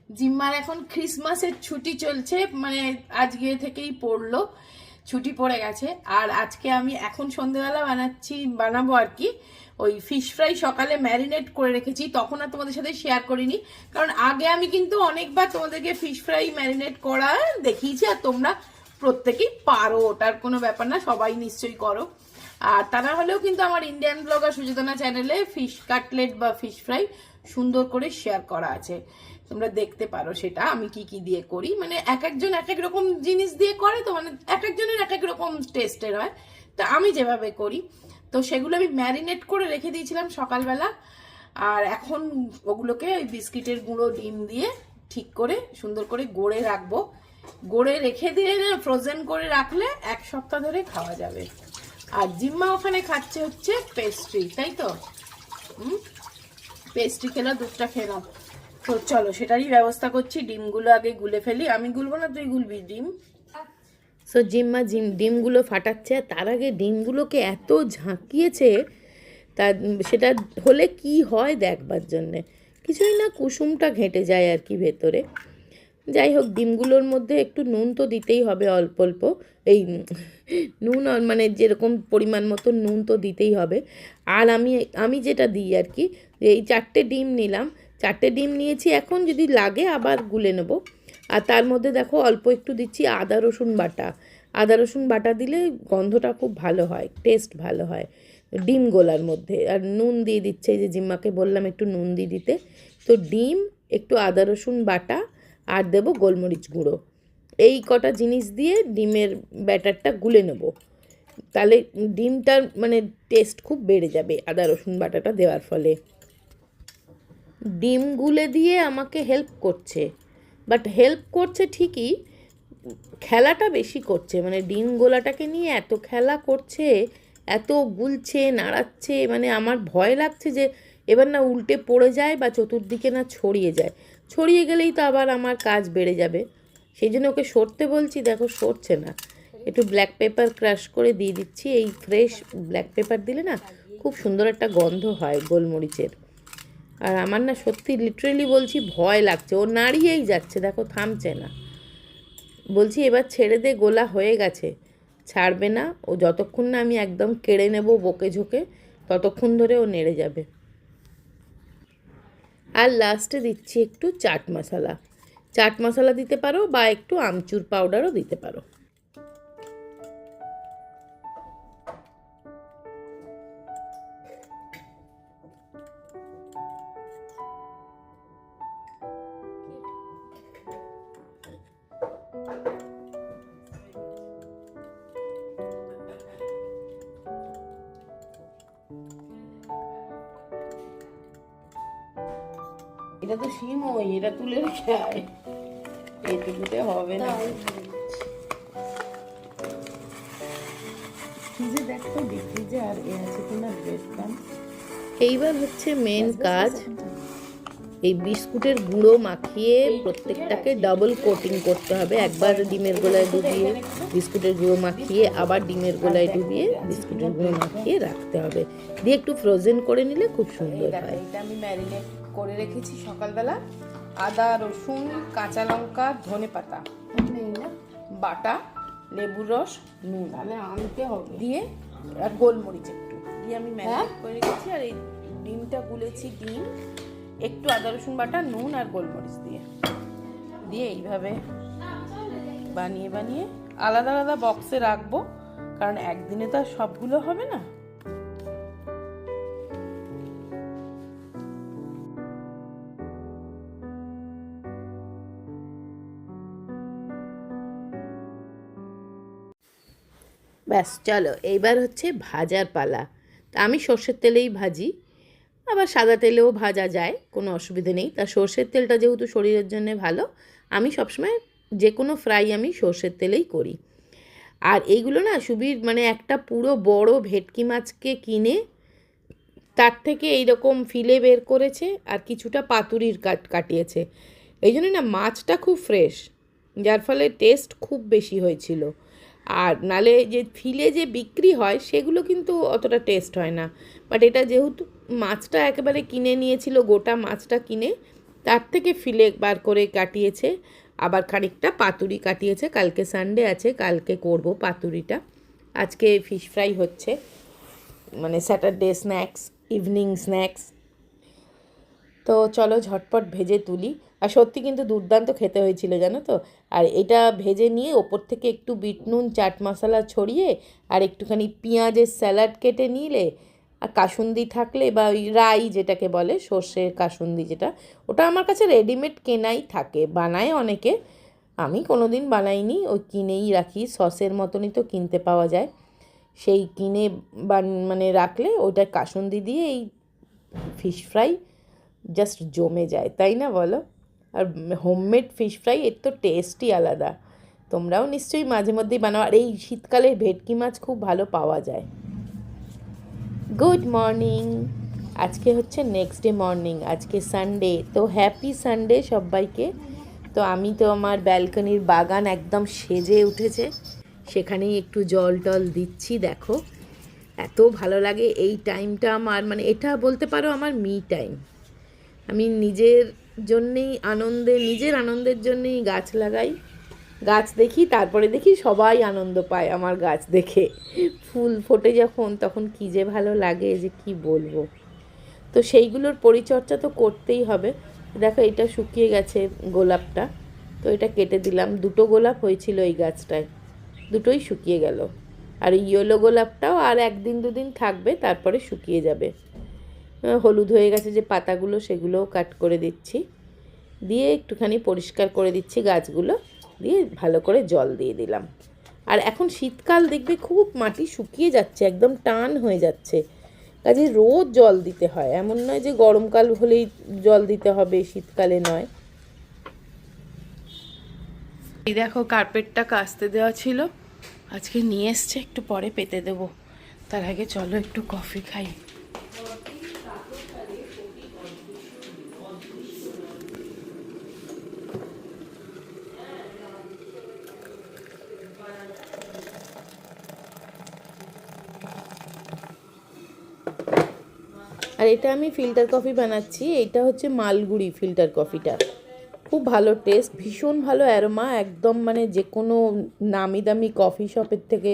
জিম্মার এখন ক্রিসমাসের ছুটি চলছে, মানে আজকে থেকেই পড়লো, ছুটি পড়ে গেছে। আর আজকে আমি এখন সন্ধ্যেবেলা বানাবো আর কি ওই ফিশ ফ্রাই। সকালে ম্যারিনেট করে রেখেছি, তখন আর তোমাদের সাথে শেয়ার করিনি, কারণ আগে আমি কিন্তু অনেকবার তোমাদেরকে ফিশ ফ্রাই ম্যারিনেট করা দেখিয়েছি, আর তোমরা প্রত্যেকেই পারো, ওটার কোনো ব্যাপার না, সবাই নিশ্চয়ই করো। আর তা না হলেও কিন্তু আমার ইন্ডিয়ান ব্লগার সুচেতনা চ্যানেলে ফিশ কাটলেট বা ফিশ ফ্রাই সুন্দর করে শেয়ার করা আছে, তোমরা দেখতে পারো সেটা আমি কি কি দিয়ে করি। মানে এক একজন এক এক রকম জিনিস দিয়ে করে, তো মানে এক একজনের এক এক রকম টেস্টের হয়, তা আমি যেভাবে করি তো সেগুলো আমি ম্যারিনেট করে রেখে দিয়েছিলাম সকালবেলা। আর এখন ওগুলোকে ওই বিস্কিটের গুঁড়ো ডিম দিয়ে ঠিক করে সুন্দর করে গড়ে রাখবো। গড়ে রেখে দিয়ে ফ্রোজেন করে রাখলে 1 সপ্তাহ ধরে খাওয়া যাবে। আর জিম্মা ওখানে খাচ্ছে হচ্ছে পেস্ট্রি, তাই তো? পেস্ট্রি খেলো, দুধটা খেয়ে নাও। তো চলো সেটারই ব্যবস্থা করছি। ডিমগুলো আগে গুলে ফেলি, আমি গুলবো না, তুই গুলবি ডিম। সো জিম্মা ডিমগুলো ফাটাচ্ছে, তার আগে ডিমগুলোকে এত ঝাঁকিয়েছে, তা সেটা হলে কি হয় দেখবার জন্যে, কিছুই না, কুসুমটা ঘেঁটে যায় আর কি ভেতরে। যাই হোক, ডিমগুলোর মধ্যে একটু নুন তো দিতেই হবে, অল্প অল্প, এই নুন মানে যেরকম পরিমাণ মতো নুন তো দিতেই হবে। আর আমি যেটা দিই আর কি, এই 4টে ডিম নিলাম, 4টে ডিম নিয়েছি, এখন যদি লাগে আবার গুলে নেব। আর তার মধ্যে দেখো অল্প একটু দিচ্ছি আদা রসুন বাটা। আদা রসুন বাটা দিলে গন্ধটা খুব ভালো হয়, টেস্ট ভালো হয় ডিম গোলার মধ্যে। আর নুন দিয়ে দিচ্ছে, এই যে জিম্মাকে বললাম একটু নুন দিয়ে দিতে। তো ডিম, একটু আদা রসুন বাটা, আর দেবো গোলমরিচ গুঁড়ো। এই কটা জিনিস দিয়ে ডিমের ব্যাটারটা গুলে নেব, তাহলে ডিমটার মানে টেস্ট খুব বেড়ে যাবে আদা রসুন বাটাটা দেওয়ার ফলে। ডিম গুলে দিয়ে আমাকে হেল্প করছে, বাট হেল্প করছে ঠিকই, খেলাটা বেশি করছে, মানে ডিম গোলাটাকে নিয়ে এত খেলা করছে, এত গুলছে নাড়াচ্ছে, মানে আমার ভয় লাগছে যে এবার না উল্টে পড়ে যায় বা চতুর্দিকে না ছড়িয়ে যায়। ছড়িয়ে গেলেই তো আবার আমার কাজ বেড়ে যাবে, সেই জন্য ওকে সরতে বলছি, দেখো সরছে না। একটু ব্ল্যাক পেপার ক্রাশ করে দিয়ে দিচ্ছি, এই ফ্রেশ ব্ল্যাক পেপার দিলে না খুব সুন্দর একটা গন্ধ হয় গোলমরিচের। আর আমার না সত্যি লিটারেলি বলছি ভয় লাগছে, ও নাড়িয়েই যাচ্ছে, দেখো থামছে না। বলছি এবার ছেড়ে দে, গোলা হয়ে গেছে, ছাড়বে না ও, যতক্ষণ না আমি একদম কেড়ে নেব বকে ঝোঁকে, ততক্ষণ ধরে ও নেড়ে যাবে। আর লাস্টে দিচ্ছি একটু চাট মশলা। চাট মশলা দিতে পারো বা একটু আমচুর পাউডারও দিতে পারো। এটা তো সিমই, এটা তুলে রেখে আয়, এইটুকুতে হবে না। ফ্রিজে দেখো ফ্রিজে আর এ আছে কিনা দেখতাম। এইবার হচ্ছে মেন কাজ, এই বিস্কুটের গুঁড়ো মাখিয়ে প্রত্যেকটাকে ডাবল কোটিং করতে হবে। একবার ডিমের গোলায় ডুবিয়ে বিস্কুটের গুঁড়ো মাখিয়ে, আবার ডিমের গোলায় ডুবিয়ে বিস্কুটের গুঁড়ো মাখিয়ে রাখতে হবে, দিয়ে একটু ফ্রোজেন করে নিলে খুব সুন্দর হয়। এটা আমি ম্যারিনেট করে রেখেছি সকালবেলা, আদা রসুন কাঁচা লঙ্কা ধনে পাতা বাটা, লেবুর রস, নুন তাহলে আনতে হবে দিয়ে, আর গোলমরিচ একটু দিয়ে আমি ম্যারিনেট করে রেখেছি। আর এই ডিমটা গুলেছি, ডিম একটু আদা রসুন বাটা, নুন আর গোলমরিচ দিয়ে দিয়ে এইভাবে বানিয়ে বানিয়ে আলাদা আলাদা বক্সে রাখবো, কারণ একদিনে তো আর সবগুলো হবে না। ব্যাস চলো, এইবার হচ্ছে ভাজার পালা। তা আমি সর্ষের তেলেই ভাজি, আবার সাদা তেলেও ভাজা যায়, কোনো অসুবিধে নেই। তা সর্ষের তেলটা যেহেতু শরীরের জন্য ভালো, আমি সবসময় যে কোনো ফ্রাই আমি সর্ষের তেলেই করি। আর এইগুলো না সুবীর মানে একটা পুরো বড় ভেটকি মাছকে কিনে তার থেকে এইরকম ফিলে বের করেছে, আর কিছুটা পাতুরির কাটিয়েছে, এই জন্য না মাছটা খুব ফ্রেশ, যার ফলে টেস্ট খুব বেশি হয়েছিল। আর নালে যে ফিলে যে বিক্রি হয় সেগুলো কিন্তু অতটা টেস্ট হয় না, বাট এটা যেহেতু মাছটা একেবারে কিনে নিয়েছিল, গোটা মাছটা কিনে তার থেকে ফিলে বার করে কাটিয়েছে, আবার খানিকটা পাতুরি কাটিয়েছে। কালকে সানডে আছে, কালকে করব পাতুরিটা। আজকে ফিশ ফ্রাই হচ্ছে, মানে স্যাটারডে স্ন্যাক্স, ইভিনিং স্ন্যাক্স। তো চলো ঝটপট ভেজে তুলি। আর সত্যি কিন্তু দুর্দান্ত খেতে হয়েছিল জানো তো। আর এটা ভেজে নিয়ে ওপর থেকে একটু বিট নুন চাট মশলা ছড়িয়ে আর একটুখানি পেঁয়াজের স্যালাড কেটে নিলে, আর কাসুন্দি থাকলে বা ওই রাই যেটাকে বলে, সর্ষের কাসুন্দি যেটা, ওটা আমার কাছে রেডিমেড কেনাই থাকে, বানায় অনেকে, আমি কোনো দিন বানাইনি, ওই কিনেই রাখি, সসের মতনই তো কিনতে পাওয়া যায়। সেই কিনে মানে রাখলে ওটা কাসুন্দি দিয়ে এই ফিশ ফ্রাই জাস্ট জমে যায়, তাই না বলো? আর হোমমেড ফিশ ফ্রাই এর তো টেস্টই আলাদা। তোমরাও নিশ্চয়ই মাঝে মধ্যেই বানাও, আর এই শীতকালে ভেটকি মাছ খুব ভালো পাওয়া যায়। Good morning. আজকে হচ্ছে নেক্সট ডে মর্নিং, আজকে সানডে, তো হ্যাপি সানডে সবাইকে। তো আমি তো আমার ব্যালকনির বাগান একদম সেজে উঠেছে, সেখানেই একটু জল টল দিচ্ছি। দেখো এত ভালো লাগে এই টাইমটা আমার, মানে এটা বলতে পারো আমার মি টাইম। আমি নিজের আনন্দের জন্যেই গাছ লাগাই, গাছ দেখি, তারপরে দেখি সবাই আনন্দ পায় আমার গাছ দেখে। ফুল ফোটে যখন, তখন কী যে ভালো লাগে যে কি বলবো। তো সেইগুলোর পরিচর্যা তো করতেই হবে। দেখো এটা শুকিয়ে গেছে গোলাপটা, তো এটা কেটে দিলাম। 2টো গোলাপ হয়েছিল এই গাছটায়, দুটোই শুকিয়ে গেল। আর ইয়েলো গোলাপটাও আর 1-2 দিন থাকবে, তারপরে শুকিয়ে যাবে। হলুদ হয়ে গেছে যে পাতাগুলো, সেগুলোও কাট করে দিচ্ছি, দিয়ে একটুখানি পরিষ্কার করে দিচ্ছি গাছগুলো, দিয়ে ভালো করে জল দিয়ে দিলাম। আর এখন শীতকাল দেখবে খুব মাটি শুকিয়ে যাচ্ছে, একদম টান হয়ে যাচ্ছে, কাজে রোজ জল দিতে হয়, এমন নয় যে গরমকাল হলেই জল দিতে হবে, শীতকালে নয়। এই দেখো কার্পেটটা কাচতে দেওয়া ছিল, আজকে নিয়ে এসছে, একটু পরে পেতে দেবো। তার আগে চলো একটু কফি খাই। আর এটা আমি ফিল্টার কফি বানাচ্ছি, এটা হচ্ছে মালগুড়ি ফিল্টার কফিটা, খুব ভালো টেস্ট, ভীষণ ভালো অ্যারোমা, একদম মানে যে কোনো নামি দামি কফি শপের থেকে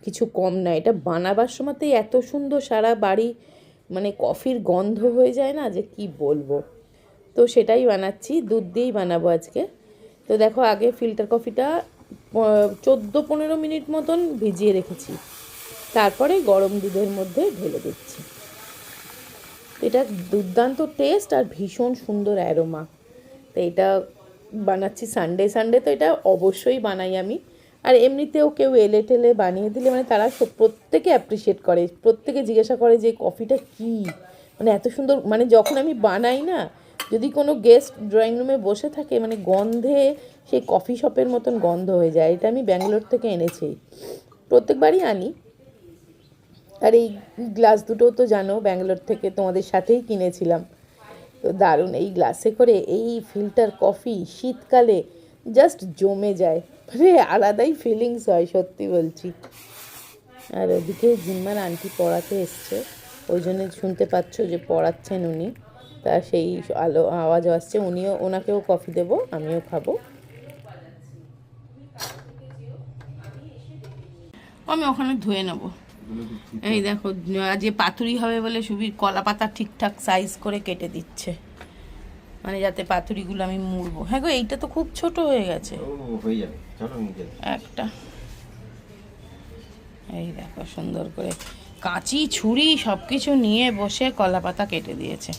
কিছু কম না। এটা বানাবার সময়তেই এত সুন্দর, সারা বাড়ি মানে কফির গন্ধ হয়ে যায় না, যে কি বলবো। তো সেটাই বানাচ্ছি, দুধ দিয়েই বানাবো আজকে। তো দেখো আগে ফিল্টার কফিটা 14-15 মিনিট মতন ভিজিয়ে রেখেছি, তারপরে গরম দুধের মধ্যে ঢেলে দিচ্ছি। এটা দুর্দান্ত টেস্ট আর ভীষণ সুন্দর অ্যারোমা। তো এটা বানাচ্ছি সানডে, তো এটা অবশ্যই বানাই আমি। আর এমনিতেও কেউ এলে টেলে বানিয়ে দিলে মানে তারা প্রত্যেকে অ্যাপ্রিসিয়েট করে, প্রত্যেকে জিজ্ঞাসা করে যে কফিটা কী, মানে এত সুন্দর, মানে যখন আমি বানাই না, যদি কোনো গেস্ট ড্রয়িং রুমে বসে থাকে, মানে গন্ধে সেই কফি শপের মতন গন্ধ হয়ে যায়। এটা আমি ব্যাঙ্গালোর থেকে এনেছি, প্রত্যেকবারই আনি। আর এই গ্লাস দুটো তো জানো ব্যাঙ্গালোর থেকে তোমাদের সাথেই কিনেছিলাম। তো দারুণ, এই গ্লাসে করে এই ফিল্টার কফি শীতকালে জাস্ট জমে যায়, মানে আলাদাই ফিলিংস হয়, সত্যি বলছি। আর ওদিকে জিম্মার আন্টি পড়াতে এসছে, ওই জন্য শুনতে পাচ্ছ যে পড়াচ্ছেন উনি, তা সেই আওয়াজ আসছে। ওনাকেও কফি দেবো, আমিও খাবো। আমি ওখানে ধুয়ে নেবো। এই দেখো যে পাতুরি হবে বলে সুবীর কলা পাতা ঠিকঠাক সাইজ করে কেটে দিচ্ছে, মানে যাতে পাতুরিগুলো আমি মুড়বো। হ্যাঁ গো, এইটা তো খুব ছোট হয়ে গেছে, একটা। এই দেখো সুন্দর করে কাঁচি ছুরি সব কিছু নিয়ে বসে কলা পাতা কেটে দিয়েছে।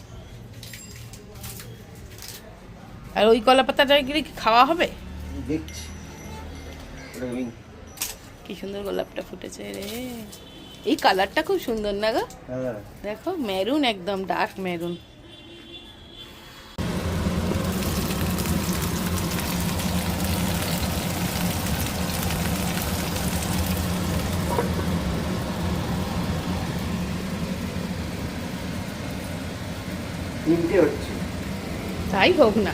আর ওই কলা পাতাটা কি খাওয়া হবে? কি সুন্দর গোলাপটা ফুটেছে রে, এই কালারটা খুব সুন্দর না গো? দেখো মেরুন, একদম ডার্ক মেরুন। তাই হোক না।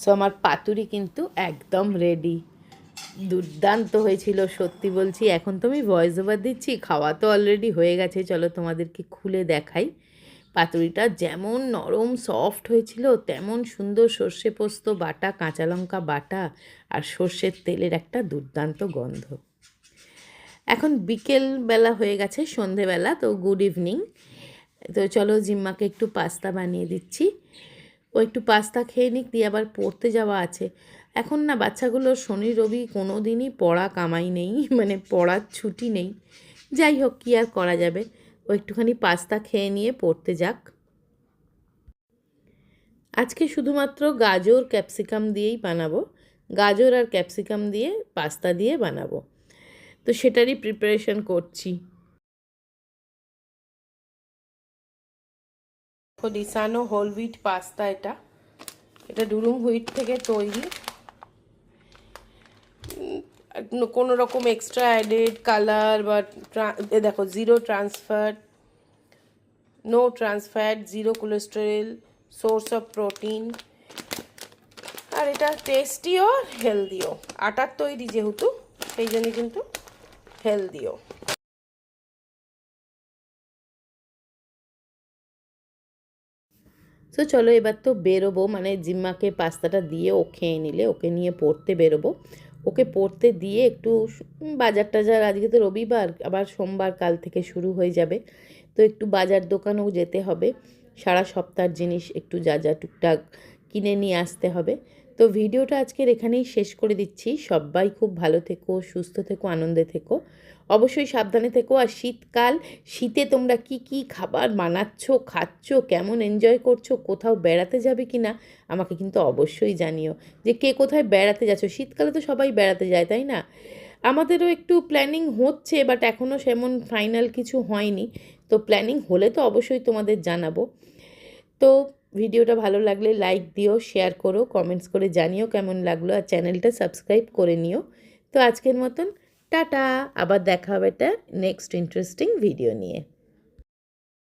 সো আমার পাতুরি কিন্তু একদম রেডি। দুর্দান্ত হয়েছিল সত্যি বলছি। এখন তো আমি ভয়েস ওভার দিচ্ছি, খাওয়া তো অলরেডি হয়ে গেছে। চলো তোমাদেরকে খুলে দেখাই। পাতুরিটা যেমন নরম সফট হয়েছিল, তেমন সুন্দর সর্ষে পোস্ত বাটা, কাঁচা লঙ্কা বাটা আর সর্ষের তেলের একটা দুর্দান্ত গন্ধ। এখন বিকেলবেলা হয়ে গেছে, সন্ধেবেলা, তো গুড ইভিনিং। তো চলো জিম্মাকে একটু পাস্তা বানিয়ে দিচ্ছি। ও একটু পাস্তা খেয়ে নিক, দিয়ে আবার পড়তে যাওয়া আছে। এখন না বাচ্চাগুলোর শনি রবি কোনো দিনই পড়া কামাই নেই, মানে পড়ার ছুটি নেই। যাই হোক, কী আর করা যাবে, ও একটুখানি পাস্তা খেয়ে নিয়ে পড়তে যাক। আজকে শুধুমাত্র গাজর ক্যাপসিকাম দিয়েই বানাবো, গাজর আর ক্যাপসিকাম দিয়ে পাস্তা দিয়ে বানাবো, তো সেটারই প্রিপারেশন করছি। ডিসানো হোল হুইট পাস্তা, এটা এটা ডুরুম হুইট থেকে তৈরি। কোনো রকম এক্সট্রা অ্যাডেড কালার বা দেখো, zero trans fat, no trans fat, zero cholesterol, source of protein, আর এটা টেস্টিও হেলদিও। আটার তৈরি যেহেতু, সেই জন্য কিন্তু হেলদিও। তো চলো এবার তো বেরোবো, মানে জিম্মাকে পাস্তাটা দিয়ে ও খেয়ে নিলে ওকে নিয়ে পড়তে বেরোবো। ওকে পড়তে দিয়ে একটু বাজার টাজার, আজকে তো রবিবার, আবার সোমবার কাল থেকে শুরু হয়ে যাবে, তো একটু বাজার দোকানেও যেতে হবে। সারা সপ্তাহের জিনিস একটু যা যা টুকটাক কিনে নিয়ে আসতে হবে। তো ভিডিওটা আজকের এখানেই শেষ করে দিচ্ছি। সবাই খুব ভালো থেকো, সুস্থ থেকো, আনন্দে থেকো, অবশ্যই সাবধানে থেকো। আর শীতকাল, শীতে তোমরা কি কি খাবার বানাচ্ছ, খাচ্ছ, কেমন এনজয় করছো, কোথাও বেড়াতে যাবে কি না আমাকে কিন্তু অবশ্যই জানিও, যে কে কোথায় বেড়াতে যাচ্ছ। শীতকালে তো সবাই বেড়াতে যায়, তাই না? আমাদেরও একটু প্ল্যানিং হচ্ছে, বাট এখনও সেমন ফাইনাল কিছু হয়নি। তো প্ল্যানিং হলে তো অবশ্যই তোমাদের জানাবো। তো ভিডিওটা ভালো লাগলে লাইক দিও, শেয়ার করো, কমেন্টস করে জানিও কেমন লাগলো, আর চ্যানেলটা সাবস্ক্রাইব করে নিও। তো আজকের মতন টাটা, আবার দেখা হবে একটা নেক্সট ইন্টারেস্টিং ভিডিও নিয়ে।